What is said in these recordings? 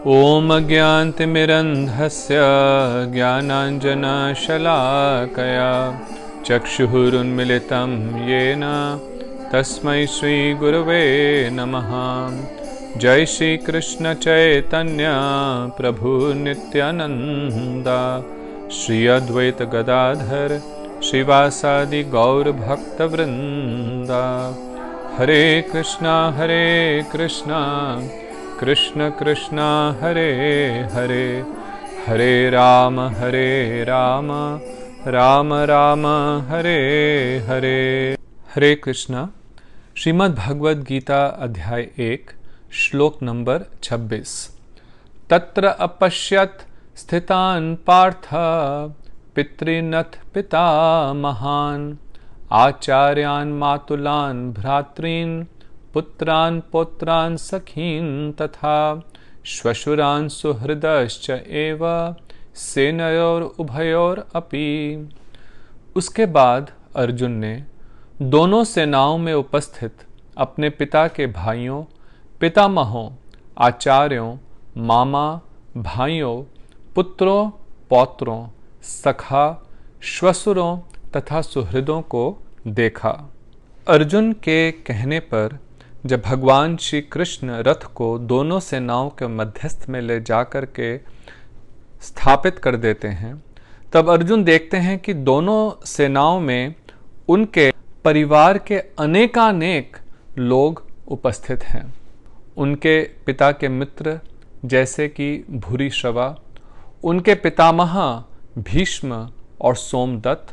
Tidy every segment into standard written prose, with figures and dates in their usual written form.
ओम अज्ञानतिमिरन्धस्य ज्ञानाञ्जनशलाकया चक्षुरुन्मिलितं येन तस्मै श्रीगुरवे नमः। जय श्री कृष्ण चैतन्य प्रभु नित्यानंद श्री अद्वैत गदाधर श्रीवासादि गौर भक्तवृंद। हरे कृष्णा कृष्ण कृष्ण हरे हरे, हरे राम राम राम हरे हरे। हरे कृष्णा। श्रीमद् भगवद गीता अध्याय 1 श्लोक नंबर 26। तत्र अपश्यत स्थितान पार्थ पितृनथ पितामहान आचार्यान मातुलान भ्रातॄन पुत्रान पौत्रान सखीन तथा श्वशुरान सुहृदश्च एव सेनयोर उभयोर अपि। उसके बाद अर्जुन ने दोनों सेनाओं में उपस्थित अपने पिता के भाइयों, पितामहों, आचार्यों, मामा, भाइयों, पुत्रों, पौत्रों, सखा, श्वशुरों तथा सुहृदों को देखा। अर्जुन के कहने पर जब भगवान श्री कृष्ण रथ को दोनों सेनाओं के मध्यस्थ में ले जाकर के स्थापित कर देते हैं, तब अर्जुन देखते हैं कि दोनों सेनाओं में उनके परिवार के अनेकानेक लोग उपस्थित हैं। उनके पिता के मित्र जैसे कि भूरिश्रवा, उनके पितामह भीष्म और सोमदत्त,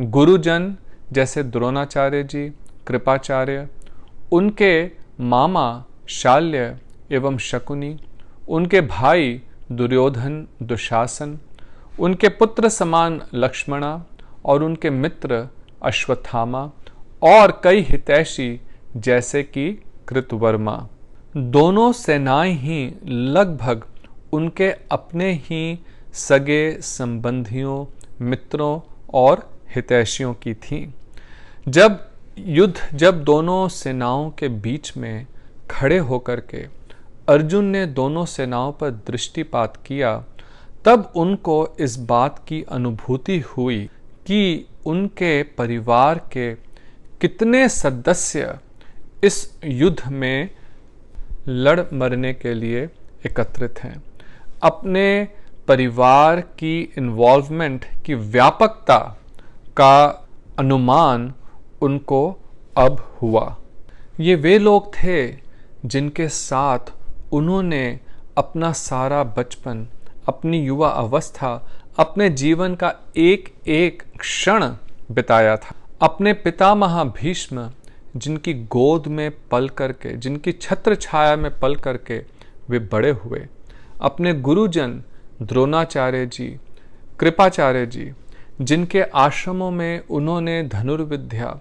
गुरुजन जैसे द्रोणाचार्य जी, कृपाचार्य, उनके मामा शाल्य एवं शकुनी, उनके भाई दुर्योधन दुशासन, उनके पुत्र समान लक्ष्मणा और उनके मित्र अश्वत्थामा और कई हितैषी जैसे कि कृतवर्मा। दोनों सेनाएं ही लगभग उनके अपने ही सगे संबंधियों, मित्रों और हितैषियों की थीं। जब दोनों सेनाओं के बीच में खड़े होकर के अर्जुन ने दोनों सेनाओं पर दृष्टिपात किया, तब उनको इस बात की अनुभूति हुई कि उनके परिवार के कितने सदस्य इस युद्ध में लड़ मरने के लिए एकत्रित हैं। अपने परिवार की इन्वॉल्वमेंट की व्यापकता का अनुमान उनको अब हुआ। ये वे लोग थे जिनके साथ उन्होंने अपना सारा बचपन, अपनी युवा अवस्था, अपने जीवन का एक एक क्षण बिताया था। अपने पितामह भीष्म जिनकी गोद में पल करके, जिनकी छत्र छाया में पल करके वे बड़े हुए, अपने गुरुजन द्रोणाचार्य जी, कृपाचार्य जी, जिनके आश्रमों में उन्होंने धनुर्विद्या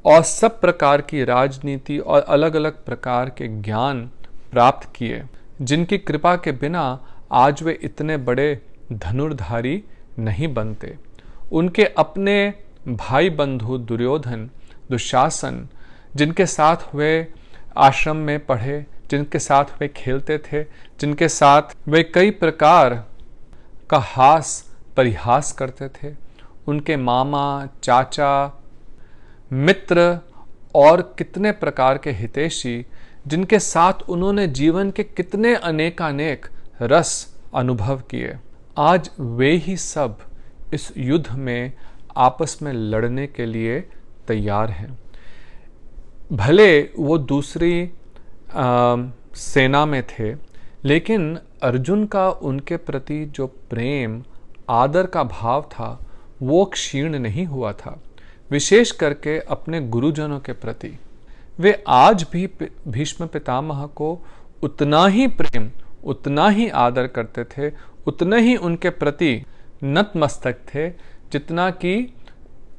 और सब प्रकार की राजनीति और अलग अलग प्रकार के ज्ञान प्राप्त किए, जिनकी कृपा के बिना आज वे इतने बड़े धनुर्धारी नहीं बनते। उनके अपने भाई बंधु दुर्योधन दुशासन, जिनके साथ वे आश्रम में पढ़े, जिनके साथ वे खेलते थे, जिनके साथ वे कई प्रकार का हास परिहास करते थे, उनके मामा, चाचा, मित्र और कितने प्रकार के हितैषी, जिनके साथ उन्होंने जीवन के कितने अनेकानेक रस अनुभव किए, आज वे ही सब इस युद्ध में आपस में लड़ने के लिए तैयार हैं। भले वो दूसरी सेना में थे, लेकिन अर्जुन का उनके प्रति जो प्रेम, आदर का भाव था वो क्षीण नहीं हुआ था। विशेष करके अपने गुरुजनों के प्रति। वे आज भी भीष्म पितामह को उतना ही प्रेम, उतना ही आदर करते थे, उतने ही उनके प्रति नतमस्तक थे जितना कि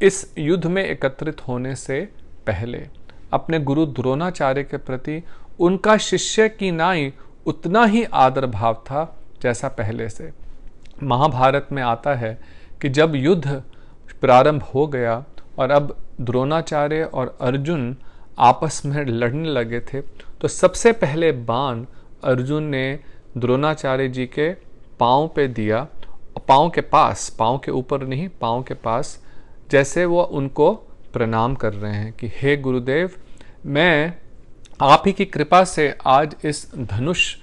इस युद्ध में एकत्रित होने से पहले। अपने गुरु द्रोणाचार्य के प्रति उनका शिष्य की नाई उतना ही आदर भाव था जैसा पहले से। महाभारत में आता है कि जब युद्ध प्रारंभ हो गया और अब द्रोणाचार्य और अर्जुन आपस में लड़ने लगे थे, तो सबसे पहले बाण अर्जुन ने द्रोणाचार्य जी के पाँव पे दिया, पाँव के पास, पाँव के ऊपर नहीं, पाँव के पास, जैसे वो उनको प्रणाम कर रहे हैं कि हे गुरुदेव, मैं आप ही की कृपा से आज इस धनुष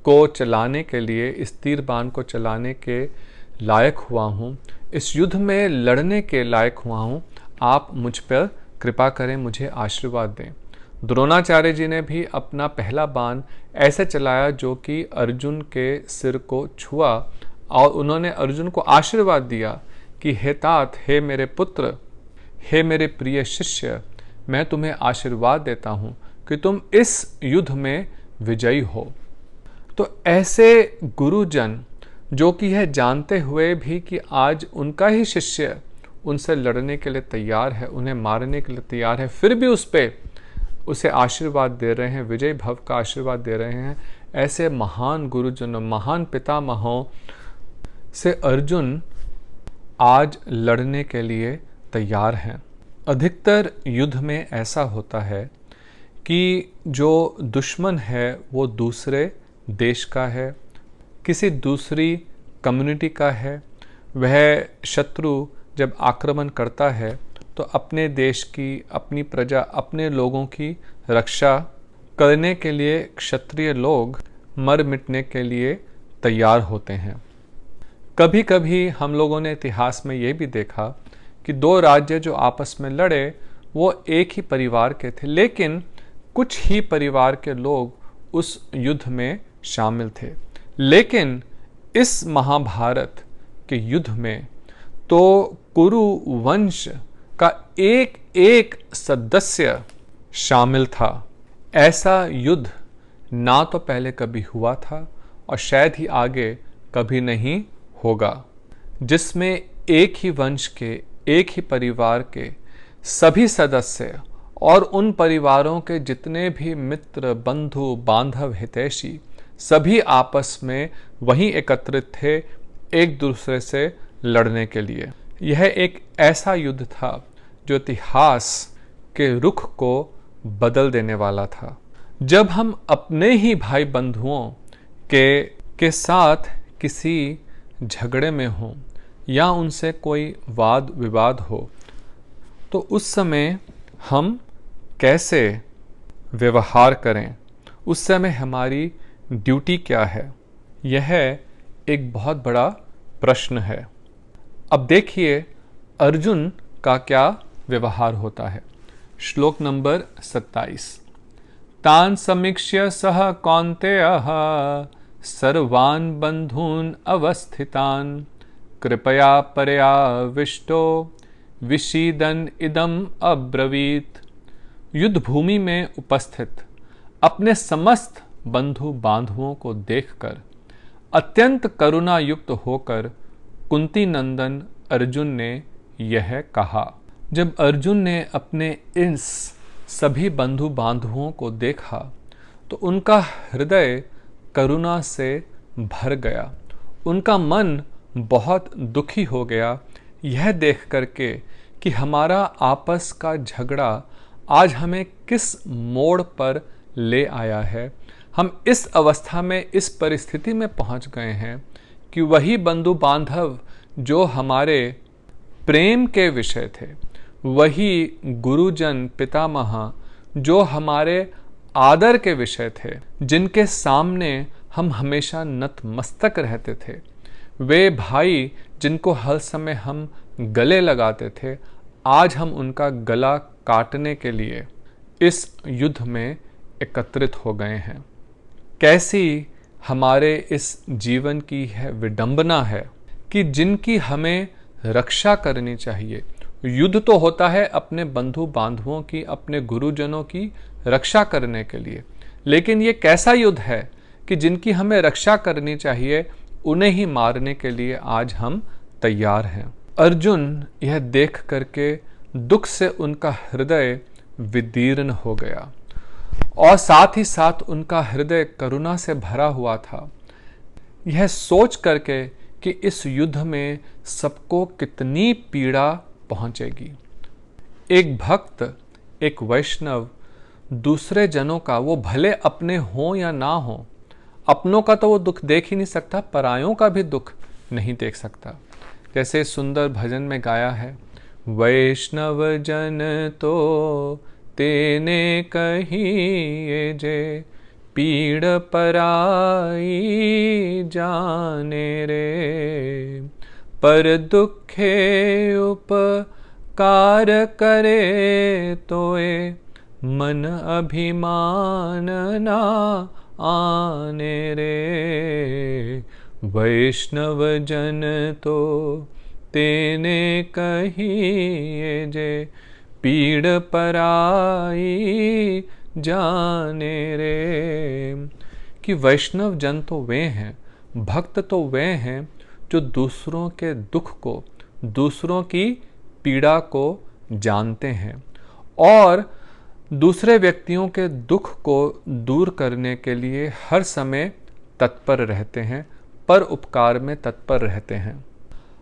को चलाने के लिए, इस तीर बाण को चलाने के लायक हुआ हूँ, इस युद्ध में लड़ने के लायक हुआ हूँ, आप मुझ पर कृपा करें, मुझे आशीर्वाद दें। द्रोणाचार्य जी ने भी अपना पहला बाण ऐसे चलाया जो कि अर्जुन के सिर को छुआ और उन्होंने अर्जुन को आशीर्वाद दिया कि हे तात, हे मेरे पुत्र, हे मेरे प्रिय शिष्य, मैं तुम्हें आशीर्वाद देता हूँ कि तुम इस युद्ध में विजयी हो। तो ऐसे गुरुजन जो कि यह जानते हुए भी कि आज उनका ही शिष्य उनसे लड़ने के लिए तैयार है, उन्हें मारने के लिए तैयार है, फिर भी उसे आशीर्वाद दे रहे हैं, विजय भव का आशीर्वाद दे रहे हैं, ऐसे महान गुरुजनों, महान पितामहों से अर्जुन आज लड़ने के लिए तैयार हैं। अधिकतर युद्ध में ऐसा होता है कि जो दुश्मन है वो दूसरे देश का है, किसी दूसरी कम्युनिटी का है। वह शत्रु जब आक्रमण करता है तो अपने देश की, अपनी प्रजा, अपने लोगों की रक्षा करने के लिए क्षत्रिय लोग मर मिटने के लिए तैयार होते हैं। कभी कभी हम लोगों ने इतिहास में ये भी देखा कि दो राज्य जो आपस में लड़े वो एक ही परिवार के थे, लेकिन कुछ ही परिवार के लोग उस युद्ध में शामिल थे। लेकिन इस महाभारत के युद्ध में तो कुरु वंश का एक एक सदस्य शामिल था। ऐसा युद्ध ना तो पहले कभी हुआ था और शायद ही आगे कभी नहीं होगा, जिसमें एक ही वंश के, एक ही परिवार के सभी सदस्य और उन परिवारों के जितने भी मित्र, बंधु, बांधव, हितैषी सभी आपस में वहीं एकत्रित थे एक दूसरे से लड़ने के लिए। यह एक ऐसा युद्ध था जो इतिहास के रुख को बदल देने वाला था। जब हम अपने ही भाई बंधुओं के साथ किसी झगड़े में हों या उनसे कोई वाद विवाद हो, तो उस समय हम कैसे व्यवहार करें, उस समय हमारी ड्यूटी क्या है, यह एक बहुत बड़ा प्रश्न है। अब देखिए अर्जुन का क्या व्यवहार होता है। श्लोक नंबर 27। तान समीक्ष्य सह कौन्तेयः सर्वान् बंधून् अवस्थितान् कृपया पर्याविष्टो विषीदन् इदम् अब्रवीत्। युद्ध भूमि में उपस्थित अपने समस्त बंधु बांधवों को देखकर अत्यंत करुणा युक्त होकर कुंती नंदन अर्जुन ने यह कहा। जब अर्जुन ने अपने इन सभी बंधु बांधवों को देखा तो उनका हृदय करुणा से भर गया, उनका मन बहुत दुखी हो गया यह देख करके कि हमारा आपस का झगड़ा आज हमें किस मोड़ पर ले आया है। हम इस अवस्था में, इस परिस्थिति में पहुंच गए हैं कि वही बंधु बांधव जो हमारे प्रेम के विषय थे, वही गुरुजन पितामह जो हमारे आदर के विषय थे, जिनके सामने हम हमेशा नतमस्तक रहते थे, वे भाई जिनको हर समय हम गले लगाते थे, आज हम उनका गला काटने के लिए इस युद्ध में एकत्रित हो गए हैं। कैसी हमारे इस जीवन की है विडंबना है कि जिनकी हमें रक्षा करनी चाहिए, युद्ध तो होता है अपने बंधु बांधवों की, अपने गुरुजनों की रक्षा करने के लिए, लेकिन ये कैसा युद्ध है कि जिनकी हमें रक्षा करनी चाहिए उन्हें ही मारने के लिए आज हम तैयार हैं। अर्जुन यह देख करके दुख से उनका हृदय विदीर्ण हो गया और साथ ही साथ उनका हृदय करुणा से भरा हुआ था, यह सोच करके कि इस युद्ध में सबको कितनी पीड़ा पहुंचेगी। एक भक्त, एक वैष्णव दूसरे जनों का, वो भले अपने हों या ना हों, अपनों का तो वो दुख देख ही नहीं सकता, परायों का भी दुख नहीं देख सकता। जैसे सुंदर भजन में गाया है, वैष्णव जन तो तेने कहिए जे पीड़ पराई जाने रे, पर दुखे उपकार करे तोए मन अभिमान ना आने रे, वैष्णव जन तो तेने कहिए जे पीड़ पराई जाने रे। कि वैष्णव जन तो वे हैं, भक्त तो वे हैं जो दूसरों के दुख को, दूसरों की पीड़ा को जानते हैं और दूसरे व्यक्तियों के दुख को दूर करने के लिए हर समय तत्पर रहते हैं, पर उपकार में तत्पर रहते हैं।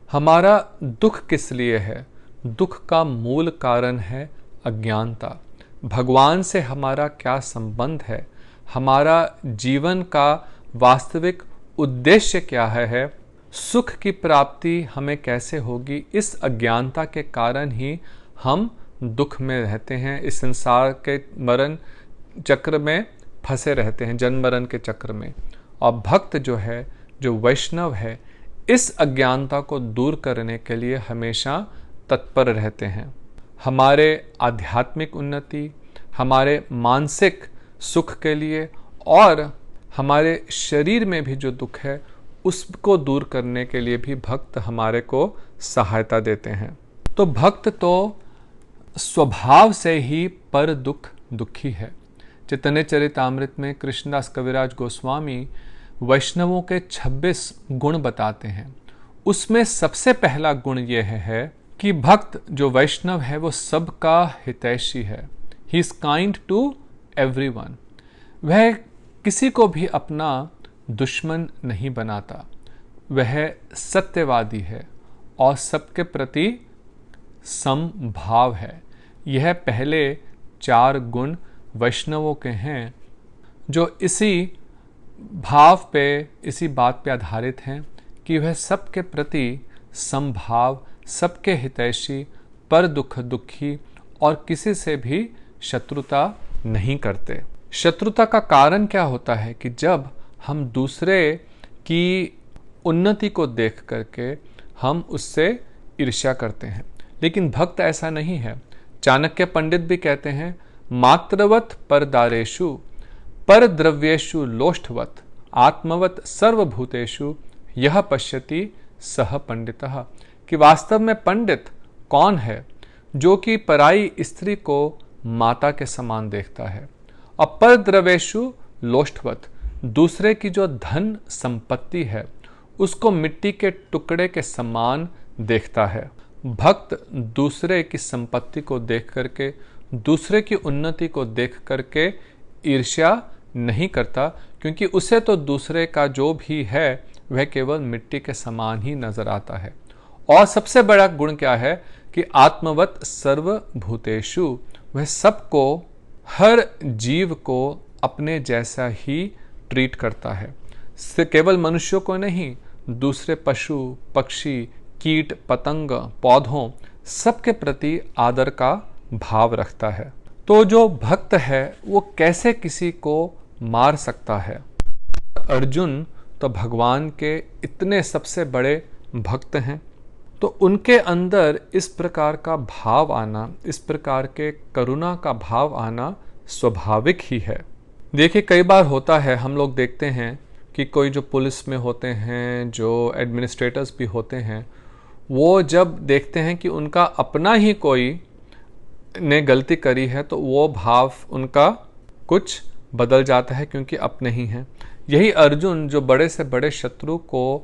हमारा दुख किस लिए है? दुख का मूल कारण है अज्ञानता। भगवान से हमारा क्या संबंध है? हमारा जीवन का वास्तविक उद्देश्य क्या है? सुख की प्राप्ति हमें कैसे होगी? इस अज्ञानता के कारण ही हम दुख में रहते हैं, इस संसार के मरण चक्र में फंसे रहते हैं, जन्म मरण के चक्र में। और भक्त जो है, जो वैष्णव है, इस अज्ञानता को दूर करने के लिए हमेशा तत्पर रहते हैं। हमारे आध्यात्मिक उन्नति, हमारे मानसिक सुख के लिए और हमारे शरीर में भी जो दुख है उसको दूर करने के लिए भी भक्त हमारे को सहायता देते हैं। तो भक्त तो स्वभाव से ही पर दुखी है। चैतन्य चरितामृत में कृष्णदास कविराज गोस्वामी वैष्णवों के 26 गुण बताते हैं। उसमें सबसे पहला गुण यह है कि भक्त जो वैष्णव है वो सबका हितैषी है। He is kind to everyone. वह किसी को भी अपना दुश्मन नहीं बनाता। वह सत्यवादी है और सबके प्रति समभाव है। यह पहले 4 गुण वैष्णवों के हैं जो इसी भाव पे, इसी बात पे आधारित हैं कि वह सबके प्रति समभाव, सबके हितैषी, पर दुखी और किसी से भी शत्रुता नहीं करते। शत्रुता का कारण क्या होता है कि जब हम दूसरे की उन्नति को देख करके हम उससे ईर्ष्या करते हैं, लेकिन भक्त ऐसा नहीं है। चाणक्य पंडित भी कहते हैं, मात्रवत परदारेषु पर द्रव्येषु लोष्ठवत आत्मवत सर्वभूतेषु यह पश्यति सह पंडितः। कि वास्तव में पंडित कौन है? जो कि पराई स्त्री को माता के समान देखता है और पर द्रव्येषु लोष्ठवत, दूसरे की जो धन संपत्ति है उसको मिट्टी के टुकड़े के समान देखता है। भक्त दूसरे की संपत्ति को देख करके, दूसरे की उन्नति को देख करके ईर्ष्या नहीं करता, क्योंकि उसे तो दूसरे का जो भी है वह केवल मिट्टी के समान ही नजर आता है। और सबसे बड़ा गुण क्या है कि आत्मवत सर्वभूतेषु, वह सबको, हर जीव को अपने जैसा ही ट्रीट करता है। केवल मनुष्यों को नहीं, दूसरे पशु पक्षी कीट पतंग पौधों सबके प्रति आदर का भाव रखता है। तो जो भक्त है वो कैसे किसी को मार सकता है? अर्जुन तो भगवान के इतने सबसे बड़े भक्त हैं, तो उनके अंदर इस प्रकार का भाव आना, इस प्रकार के करुणा का भाव आना स्वाभाविक ही है। देखिए, कई बार होता है, हम लोग देखते हैं कि कोई जो पुलिस में होते हैं, जो एडमिनिस्ट्रेटर्स भी होते हैं, वो जब देखते हैं कि उनका अपना ही कोई ने गलती करी है तो वो भाव उनका कुछ बदल जाता है, क्योंकि अपने ही हैं। यही अर्जुन जो बड़े से बड़े शत्रु को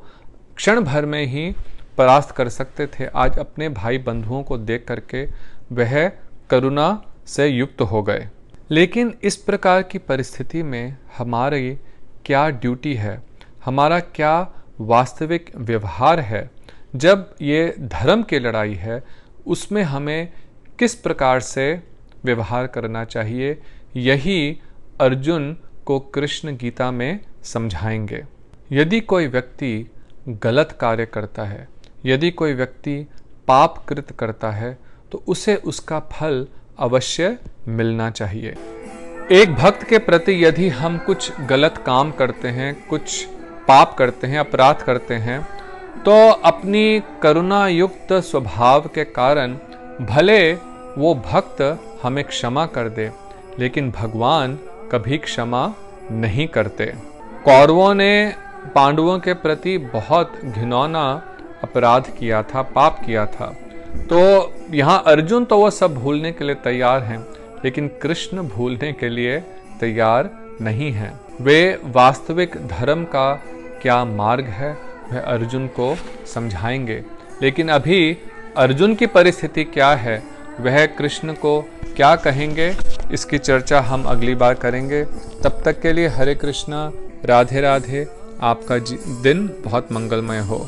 क्षण भर में ही परास्त कर सकते थे, आज अपने भाई बंधुओं को देख करके वह करुणा से युक्त हो गए। लेकिन इस प्रकार की परिस्थिति में हमारी क्या ड्यूटी है, हमारा क्या वास्तविक व्यवहार है? जब ये धर्म की लड़ाई है, उसमें हमें किस प्रकार से व्यवहार करना चाहिए, यही अर्जुन को कृष्ण गीता में समझाएंगे। यदि कोई व्यक्ति गलत कार्य करता है, यदि कोई व्यक्ति पाप कृत करता है, तो उसे उसका फल अवश्य मिलना चाहिए। एक भक्त के प्रति यदि हम कुछ गलत काम करते हैं, कुछ पाप करते हैं, अपराध करते हैं, तो अपनी करुणा युक्त स्वभाव के कारण भले वो भक्त हमें क्षमा कर दे, लेकिन भगवान कभी क्षमा नहीं करते। कौरवों ने पांडवों के प्रति बहुत घिनौना अपराध किया था, पाप किया था, तो यहाँ अर्जुन तो वो सब भूलने के लिए तैयार हैं, लेकिन कृष्ण भूलने के लिए तैयार नहीं हैं। वे वास्तविक धर्म का क्या मार्ग है वह अर्जुन को समझाएंगे। लेकिन अभी अर्जुन की परिस्थिति क्या है, वह कृष्ण को क्या कहेंगे, इसकी चर्चा हम अगली बार करेंगे। तब तक के लिए हरे कृष्णा, राधे राधे। आपका दिन बहुत मंगलमय हो।